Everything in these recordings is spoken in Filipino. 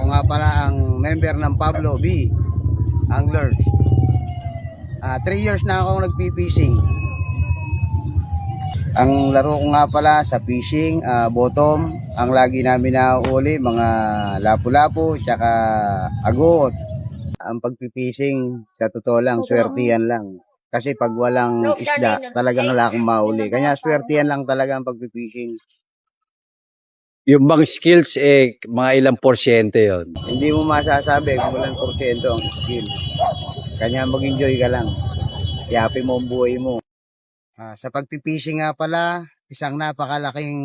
nga pala ang member ng Pablo B. Anglers. 3 years na akong nagpipishing. Ang laro ko nga pala sa fishing, bottom. Ang lagi namin nahuhuli, mga lapu-lapu, tsaka agot. Ang pagpipishing, sa totoo lang, swertihan lang. Kasi pag walang isda, talagang wala akong mahuli. Kaya swertihan lang talaga ang pagpipishing. Yung bang skills, mga ilang porsyento yon? Hindi mo masasabi kung walang porsyento ang skill. Kanya mag-enjoy ka lang. Yapi mo ang buhay mo. Sa pagpipishing nga pala, isang napakalaking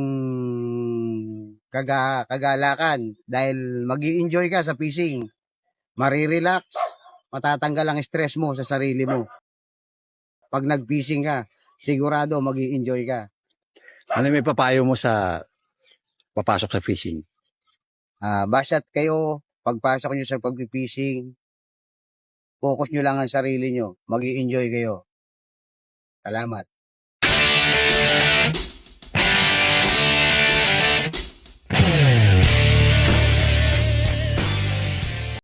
kagalakan dahil mag-i-enjoy ka sa fishing. Marirelax, matatanggal ang stress mo sa sarili mo. Pag nag-fishing ka, sigurado mag-i-enjoy ka. Ano may papayo mo sa papasok sa fishing? Basta't kayo, pagpasok nyo sa pagpipishing, focus nyo lang ang sarili nyo. Mag-i-enjoy kayo. Salamat.